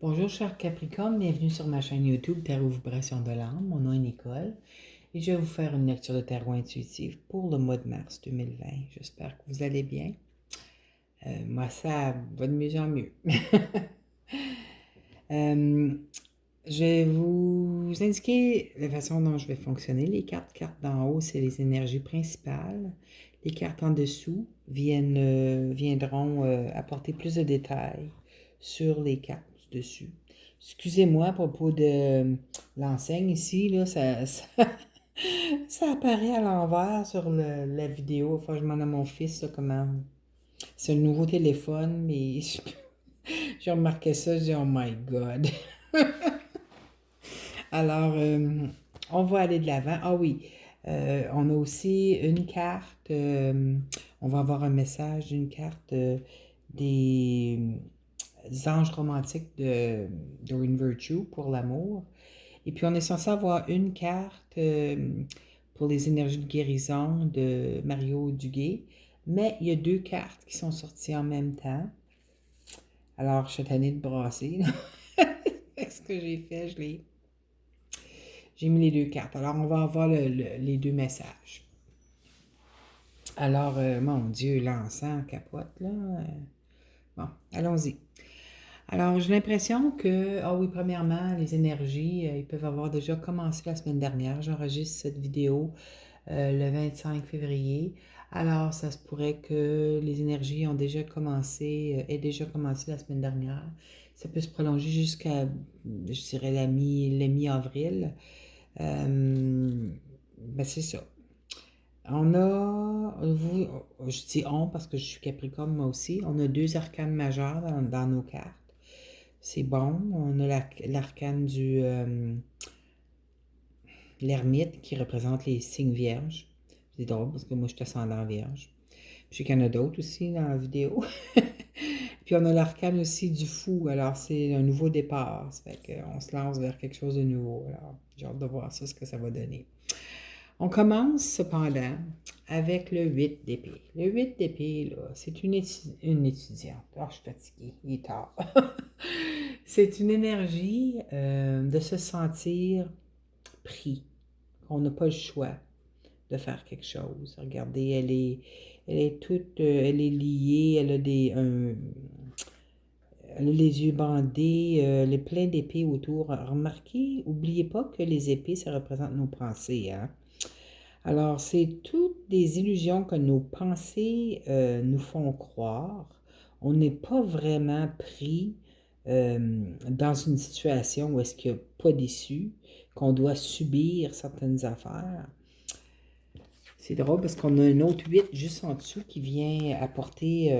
Bonjour cher Capricorne, bienvenue sur ma chaîne YouTube Tarot Vibration de l'âme. Mon nom est Nicole et je vais vous faire une lecture de tarot intuitive pour le mois de mars 2020. J'espère que vous allez bien. Moi, ça va de mieux en mieux. Euh, je vais vous indiquer la façon dont je vais fonctionner. Les cartes d'en haut, c'est les énergies principales. Les cartes en dessous viendront apporter plus de détails sur les cartes du dessus. Excusez-moi à propos de l'enseigne ici, là, ça apparaît à l'envers sur la vidéo. Enfin, je demande à mon fils là, comment. C'est un nouveau téléphone, mais j'ai remarqué ça, je dis oh my God. Alors, on va aller de l'avant. Ah oui, on a aussi une carte. On va avoir un message d'une carte des anges romantiques de Doreen Virtue pour l'amour. Et puis, on est censé avoir une carte pour les énergies de guérison de Mario Duguay. Mais il y a deux cartes qui sont sorties en même temps. Alors, je suis tannée de brasser. Ce que j'ai fait, j'ai mis les deux cartes. Alors, on va avoir les deux messages. Alors, mon Dieu, l'encens capote, là. Bon, allons-y. Alors, j'ai l'impression que, ah oui, premièrement, les énergies, ils peuvent avoir déjà commencé la semaine dernière. J'enregistre cette vidéo le 25 février. Alors, ça se pourrait que les énergies ont déjà commencé, aient déjà commencé la semaine dernière. Ça peut se prolonger jusqu'à, je dirais, la mi-avril. Ben c'est ça. On a, je dis on parce que je suis Capricorne moi aussi, on a deux arcanes majeures dans nos cartes. C'est bon. On a l'arcane du l'ermite qui représente les signes vierges. C'est drôle parce que moi je suis ascendant vierge. Je sais qu'il y en a d'autres aussi dans la vidéo. Puis on a l'arcane aussi du fou. Alors c'est un nouveau départ. Ça fait qu'on se lance vers quelque chose de nouveau. Alors j'ai hâte de voir ça, ce que ça va donner. On commence cependant avec le 8 d'épée. Le 8 d'épée, là, c'est une étudiante. Ah, je suis fatiguée, il est tard. C'est une énergie de se sentir pris, qu'on n'a pas le choix de faire quelque chose. Regardez, elle est toute, elle est liée, elle a les yeux bandés, elle est plein d'épées autour. Remarquez, n'oubliez pas que les épées, ça représente nos pensées, hein? Alors, c'est toutes des illusions que nos pensées nous font croire. On n'est pas vraiment pris dans une situation où est-ce qu'il n'y a pas d'issue, qu'on doit subir certaines affaires. C'est drôle parce qu'on a un autre 8 juste en dessous qui vient apporter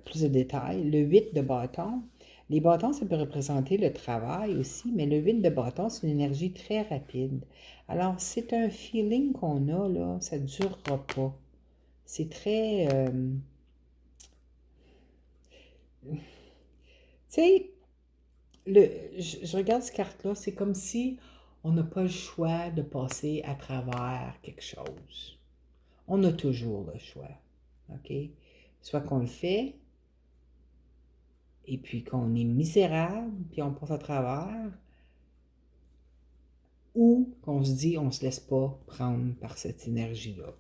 plus de détails. Le 8 de bâton. Les bâtons, ça peut représenter le travail aussi, mais le 8 de bâton, c'est une énergie très rapide. Alors, c'est un feeling qu'on a, là, ça ne durera pas. C'est très... tu sais, je regarde cette carte-là, c'est comme si on n'a pas le choix de passer à travers quelque chose. On a toujours le choix, OK? Soit qu'on le fait, et puis qu'on est misérable, puis on passe à travers, ou qu'on se dit on ne se laisse pas prendre par cette énergie-là.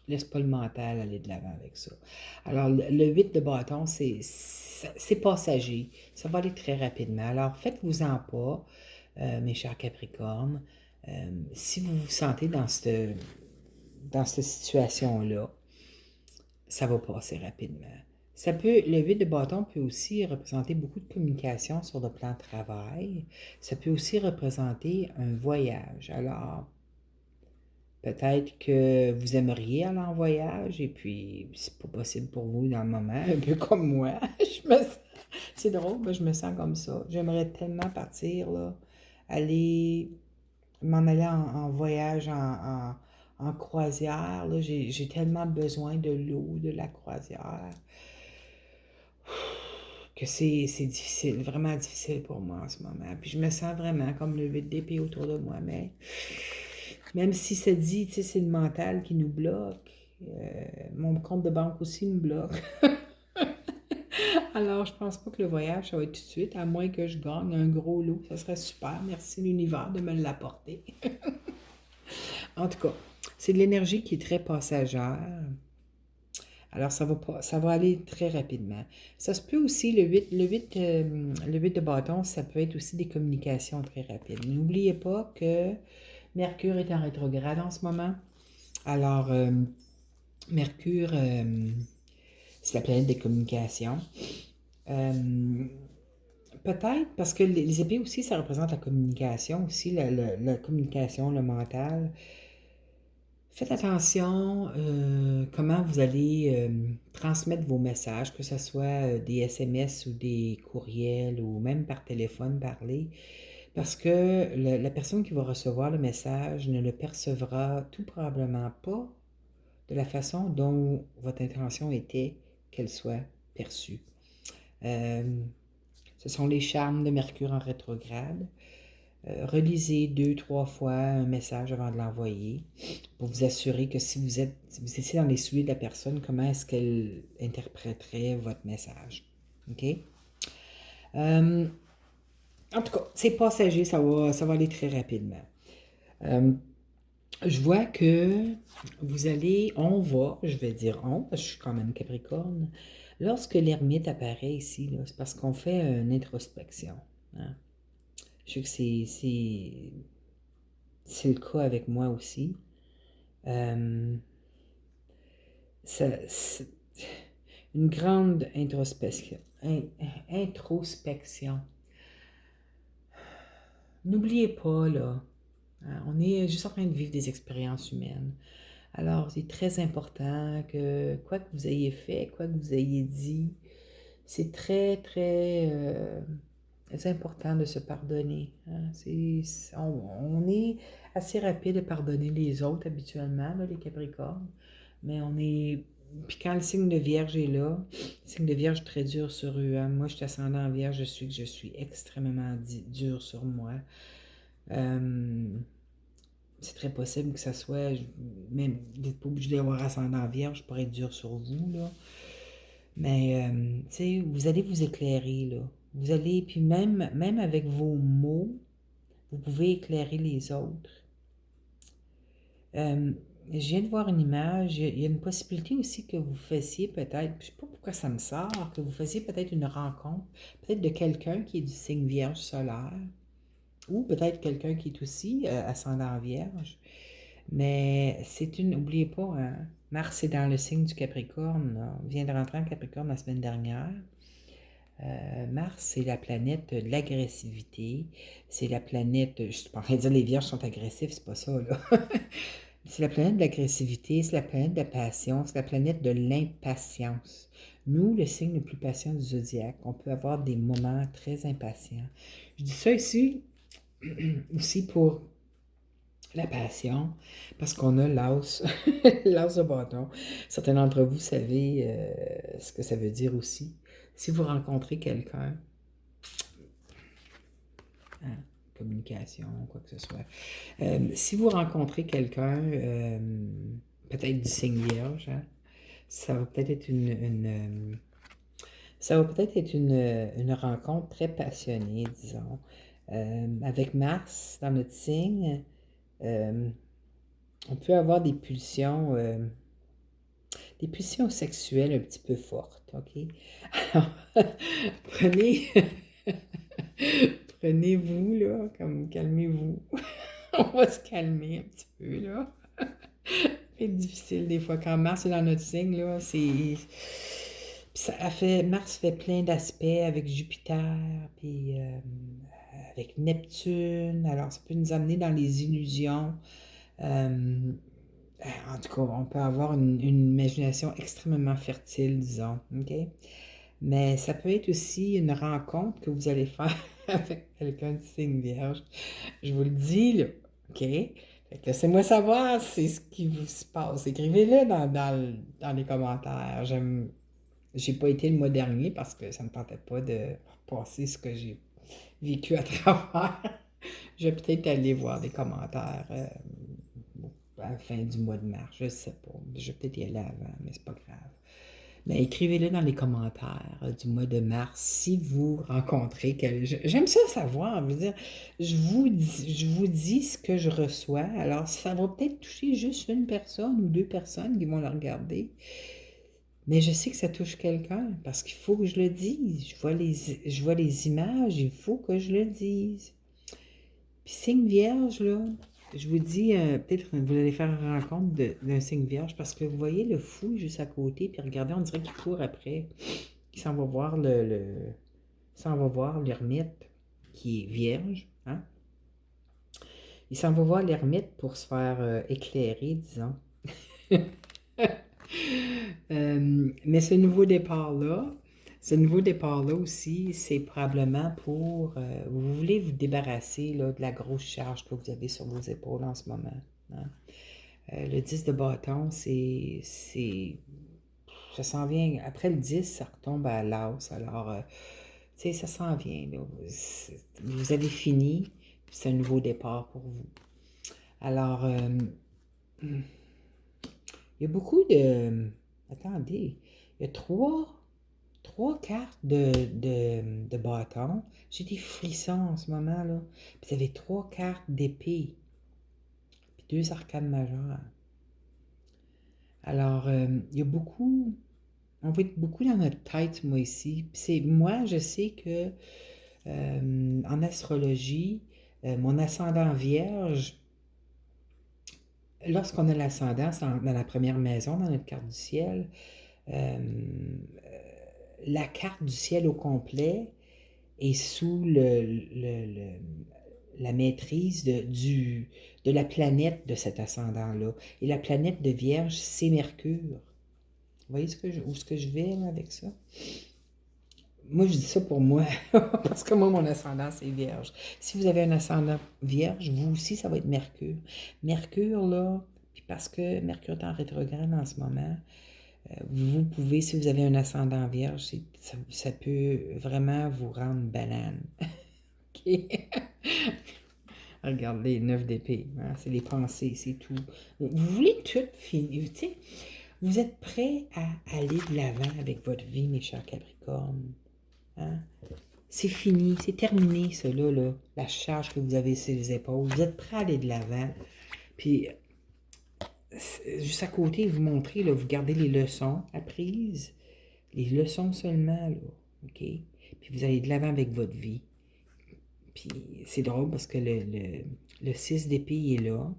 Laisse pas le mental aller de l'avant avec ça. Alors, le 8 de bâton, c'est passager. Ça va aller très rapidement. Alors, faites-vous-en pas, mes chers Capricornes. Si vous vous sentez dans cette situation-là, ça va passer rapidement. Le 8 de bâton peut aussi représenter beaucoup de communication sur le plan de travail. Ça peut aussi représenter un voyage. Alors, peut-être que vous aimeriez aller en voyage et puis c'est pas possible pour vous dans le moment, un peu comme moi. C'est drôle, mais je me sens comme ça. J'aimerais tellement partir, là, aller m'en aller en voyage, en croisière. Là. J'ai tellement besoin de l'eau, de la croisière, que c'est difficile, vraiment difficile pour moi en ce moment. Puis je me sens vraiment comme le 8 d'épée autour de moi, mais même si ça dit, tu sais, c'est le mental qui nous bloque, mon compte de banque aussi nous bloque. Alors, je pense pas que le voyage, ça va être tout de suite, à moins que je gagne un gros lot. Ça serait super. Merci l'univers de me l'apporter. En tout cas, c'est de l'énergie qui est très passagère. Alors, ça va aller très rapidement. Ça se peut aussi, le 8 de bâton, ça peut être aussi des communications très rapides. N'oubliez pas que Mercure est en rétrograde en ce moment. Alors, Mercure, c'est la planète des communications. Euh, Peut-être parce que les épées aussi, ça représente la communication aussi, la communication, le mental. Faites attention comment vous allez transmettre vos messages, que ce soit des SMS ou des courriels ou même par téléphone parler, parce que la personne qui va recevoir le message ne le percevra tout probablement pas de la façon dont votre intention était qu'elle soit perçue. Euh, Ce sont les charmes de Mercure en rétrograde. Relisez 2, 3 fois un message avant de l'envoyer pour vous assurer que si vous étiez dans les souliers de la personne, comment est-ce qu'elle interpréterait votre message. OK? Euh, En tout cas, c'est passager, ça va aller très rapidement. Euh, je vois que je vais dire on, parce que je suis quand même Capricorne. Lorsque l'ermite apparaît ici, là, c'est parce qu'on fait une introspection. Hein. Je sais que c'est le cas avec moi aussi. Euh, c'est une grande introspection. N'oubliez pas, là, hein, on est juste en train de vivre des expériences humaines. Alors, c'est très important que quoi que vous ayez fait, quoi que vous ayez dit, c'est très, très important de se pardonner. Hein. On est assez rapide à pardonner les autres habituellement, là, les Capricornes, mais on est. Puis quand le signe de Vierge est là, le signe de Vierge est très dur sur eux. Hein. Moi, je suis ascendant en Vierge, je suis extrêmement dur sur moi. Euh, c'est très possible que ça soit, même, vous n'êtes pas obligé d'avoir ascendant Vierge pour être dur sur vous, là. Mais, tu sais, vous allez vous éclairer, là. Vous allez, puis même avec vos mots, vous pouvez éclairer les autres. Euh, je viens de voir une image, il y a une possibilité aussi que vous fassiez peut-être, je ne sais pas pourquoi ça me sort, que vous fassiez peut-être une rencontre, peut-être de quelqu'un qui est du signe Vierge solaire, ou peut-être quelqu'un qui est aussi ascendant Vierge. Mais n'oubliez pas, hein, Mars est dans le signe du Capricorne, là. On vient de rentrer en Capricorne la semaine dernière. Mars, c'est la planète de l'agressivité. C'est la planète. Je suis pas en train de dire les vierges sont agressifs, c'est pas ça, là. C'est la planète de l'agressivité, c'est la planète de la passion, c'est la planète de l'impatience. Nous, le signe le plus patient du zodiaque, on peut avoir des moments très impatients. Je dis ça ici aussi pour la passion, parce qu'on a l'as, l'as de bâton. Certains d'entre vous savez ce que ça veut dire aussi. Si vous rencontrez quelqu'un, hein, communication, quoi que ce soit, si vous rencontrez quelqu'un, peut-être du signe vierge, hein, ça va peut-être être ça va peut-être être une rencontre très passionnée, disons. Avec Mars dans notre signe, euh, on peut avoir des pulsions sexuelles un petit peu fortes, OK? Alors, prenez, prenez-vous, là, comme calmez-vous. On va se calmer un petit peu, là. C'est difficile des fois. Quand Mars est dans notre signe, là, c'est. Mars fait plein d'aspects avec Jupiter, puis avec Neptune. Alors, ça peut nous amener dans les illusions. Euh, En tout cas, on peut avoir une imagination extrêmement fertile, disons, OK? Mais ça peut être aussi une rencontre que vous allez faire avec quelqu'un de signe vierge. Je vous le dis, là, OK? Fait que laissez-moi savoir c'est ce qui vous se passe. Écrivez-le dans les commentaires. J'ai pas été le mois dernier parce que ça me tentait pas de repasser ce que j'ai vécu à travers. Je vais peut-être aller voir des commentaires à la fin du mois de mars. Je sais pas. Je vais peut-être y aller avant, mais c'est pas grave. Ben, écrivez-le dans les commentaires du mois de mars si vous rencontrez j'aime ça savoir, je veux dire, je vous dis ce que je reçois, alors ça va peut-être toucher juste une personne ou deux personnes qui vont le regarder, mais je sais que ça touche quelqu'un parce qu'il faut que je le dise. Je vois les images, il faut que je le dise. Puis signe vierge, là, je vous dis, peut-être que vous allez faire une rencontre d'un signe vierge parce que vous voyez le fou juste à côté, puis regardez, on dirait qu'il court après. Il s'en va voir il s'en va voir l'ermite qui est vierge, hein? Il s'en va voir l'ermite pour se faire éclairer, disons. Mais ce nouveau départ-là aussi, c'est probablement pour... vous voulez vous débarrasser là, de la grosse charge que vous avez sur vos épaules en ce moment, hein. Le 10 de bâton, ça s'en vient. Après le 10, ça retombe à l'as. Alors, tu sais, ça s'en vient, là. Vous avez fini, c'est un nouveau départ pour vous. Alors, il y a beaucoup de... Attendez, il y a trois cartes de bâton. J'ai des frissons en ce moment, là. Puis vous avez trois cartes d'épée. Puis deux arcanes majeures. Alors, il y a beaucoup... On va être beaucoup dans notre tête, moi, ici. Puis moi, je sais que en astrologie, mon ascendant vierge, lorsqu'on a l'ascendant, c'est dans la première maison, dans notre carte du ciel, euh, la carte du ciel au complet est sous la maîtrise de la planète de cet ascendant-là. Et la planète de Vierge, c'est Mercure. Vous voyez où ce que je vais là, avec ça? Moi, je dis ça pour moi, parce que moi, mon ascendant, c'est Vierge. Si vous avez un ascendant Vierge, vous aussi, ça va être Mercure. Mercure, là, puis parce que Mercure est en rétrograde en ce moment, vous pouvez, si vous avez un ascendant Vierge, ça peut vraiment vous rendre banane. OK? Regardez, 9 d'épée, hein, c'est les pensées, c'est tout. Vous voulez tout finir, tu sais, vous êtes prêts à aller de l'avant avec votre vie, mes chers Capricornes. Hein? C'est fini, c'est terminé, cela, là, la charge que vous avez sur les épaules. Vous êtes prêts à aller de l'avant. Puis, juste à côté, vous montrez, là, vous gardez les leçons apprises, les leçons seulement, là, OK? Puis vous allez de l'avant avec votre vie. Puis c'est drôle parce que le 6 d'épée est là.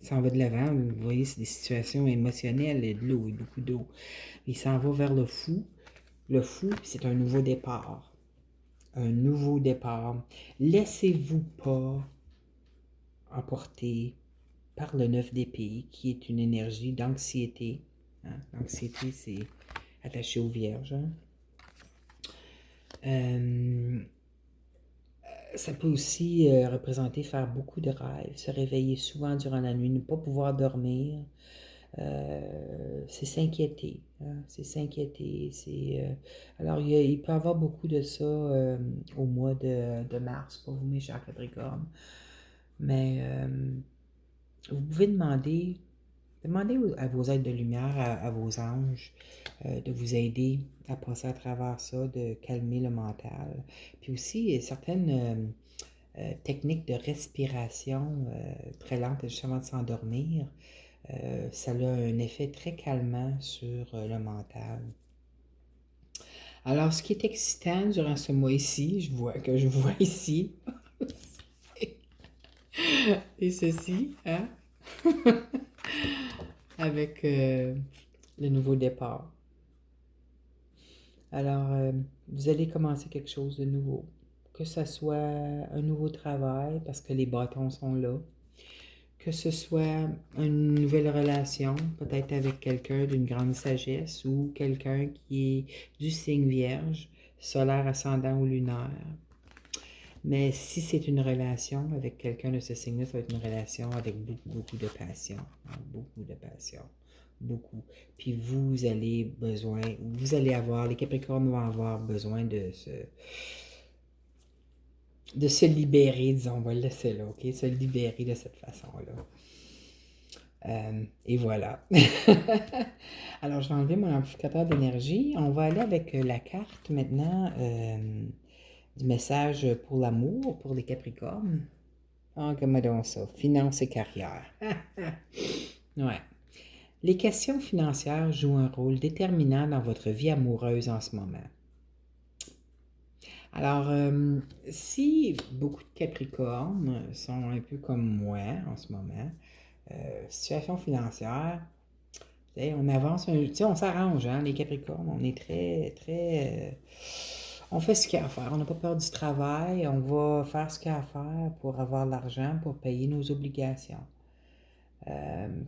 Il s'en va de l'avant. Vous voyez, c'est des situations émotionnelles, et de l'eau, et beaucoup d'eau. Il s'en va vers le fou. Le fou, c'est un nouveau départ. Un nouveau départ. Laissez-vous pas emporter par le 9 d'épée, qui est une énergie d'anxiété. Hein? L'anxiété, c'est attaché aux vierges. Hein? Ça peut aussi représenter faire beaucoup de rêves, se réveiller souvent durant la nuit, ne pas pouvoir dormir. C'est s'inquiéter. Hein? C'est s'inquiéter. Alors, il peut y avoir beaucoup de ça au mois de mars pour vous, mes chers Capricornes. Mais vous pouvez demander à vos êtres de lumière, à vos anges, de vous aider à passer à travers ça, de calmer le mental. Puis aussi, certaines techniques de respiration très lente juste avant de s'endormir, ça a un effet très calmant sur le mental. Alors, ce qui est excitant durant ce mois-ci, je vois ici, et ceci, hein? Avec le nouveau départ. Alors, vous allez commencer quelque chose de nouveau. Que ce soit un nouveau travail, parce que les bâtons sont là. Que ce soit une nouvelle relation, peut-être avec quelqu'un d'une grande sagesse ou quelqu'un qui est du signe vierge, solaire, ascendant ou lunaire. Mais si c'est une relation avec quelqu'un de ce signe-là, ça va être une relation avec beaucoup, beaucoup de passion. Hein, beaucoup de passion. Beaucoup. Puis vous allez avoir, les Capricornes vont avoir besoin de se libérer, disons, on va le laisser là, OK? Se libérer de cette façon-là. Et voilà. Alors, je vais enlever mon amplificateur d'énergie. On va aller avec la carte maintenant du message pour l'amour, pour les Capricornes. Ah, regarde donc ça. Finances et carrière. Ouais. Les questions financières jouent un rôle déterminant dans votre vie amoureuse en ce moment. Alors, si beaucoup de Capricornes sont un peu comme moi en ce moment, situation financière, on avance, on s'arrange, hein, les Capricornes, on est très, très... on fait ce qu'il y a à faire, on n'a pas peur du travail, on va faire ce qu'il y a à faire pour avoir l'argent, pour payer nos obligations.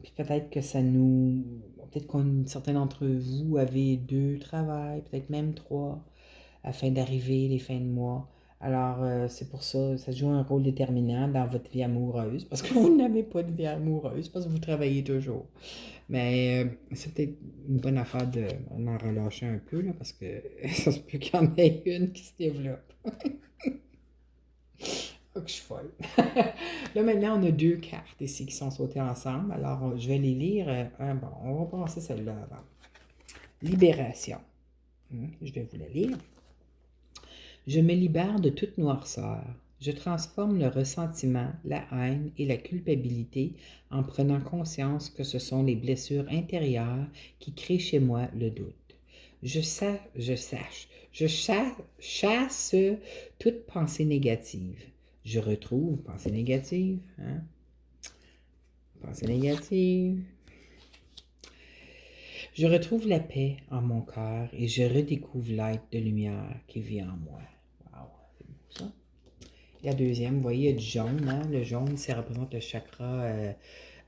Puis peut-être que ça nous... Peut-être qu'on certains d'entre vous avaient 2 travails, peut-être même 3, afin d'arriver les fins de mois. Alors, c'est pour ça, ça joue un rôle déterminant dans votre vie amoureuse, parce que vous n'avez pas de vie amoureuse, parce que vous travaillez toujours. Mais c'est peut-être une bonne affaire de en relâcher un peu, là, parce que ça se peut qu'il y en ait une qui se développe. Oh, que je suis folle. Là, maintenant, on a 2 cartes ici qui sont sautées ensemble. Alors, je vais les lire. Bon, on va passer celle-là avant. Libération. Je vais vous la lire. Je me libère de toute noirceur. Je transforme le ressentiment, la haine et la culpabilité en prenant conscience que ce sont les blessures intérieures qui créent chez moi le doute. Je chasse toute pensée négative. Je retrouve pensée négative, hein? Pensée négative. Je retrouve la paix en mon cœur et je redécouvre l'être de lumière qui vit en moi. Wow, c'est beau ça. La deuxième, vous voyez, il y a du jaune, hein? Le jaune, ça représente le chakra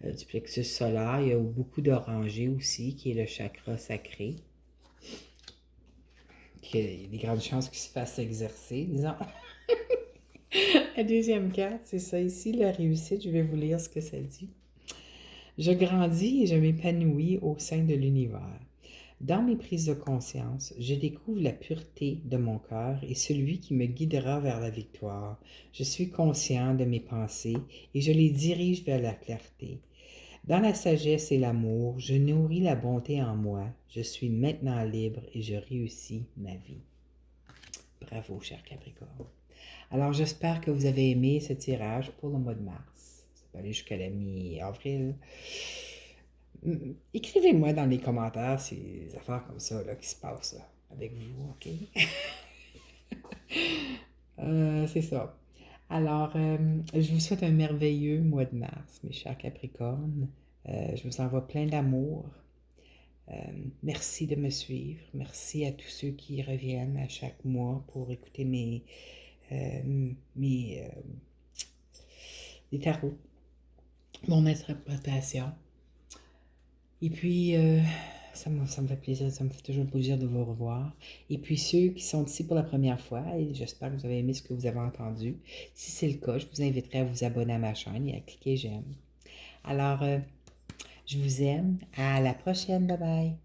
du plexus solaire. Il y a beaucoup d'orangé aussi, qui est le chakra sacré. Il y a des grandes chances qu'il se fasse exercer, disons. La deuxième carte, c'est ça ici, la réussite. Je vais vous lire ce que ça dit. Je grandis et je m'épanouis au sein de l'univers. Dans mes prises de conscience, je découvre la pureté de mon cœur et celui qui me guidera vers la victoire. Je suis conscient de mes pensées et je les dirige vers la clarté. Dans la sagesse et l'amour, je nourris la bonté en moi. Je suis maintenant libre et je réussis ma vie. Bravo, cher Capricorne. Alors, j'espère que vous avez aimé ce tirage pour le mois de mars. Ça peut aller jusqu'à la mi-avril. Écrivez-moi dans les commentaires ces affaires comme ça là, qui se passent là, avec vous, OK? C'est ça. Alors, je vous souhaite un merveilleux mois de mars, mes chers Capricornes. Je vous envoie plein d'amour. Euh, Merci de me suivre. Merci à tous ceux qui reviennent à chaque mois pour écouter mes les tarots, mon interprétation. Et puis, ça me fait plaisir, ça me fait toujours plaisir de vous revoir. Et puis, ceux qui sont ici pour la première fois, et j'espère que vous avez aimé ce que vous avez entendu. Si c'est le cas, je vous inviterai à vous abonner à ma chaîne et à cliquer j'aime. Alors, je vous aime. À la prochaine. Bye bye.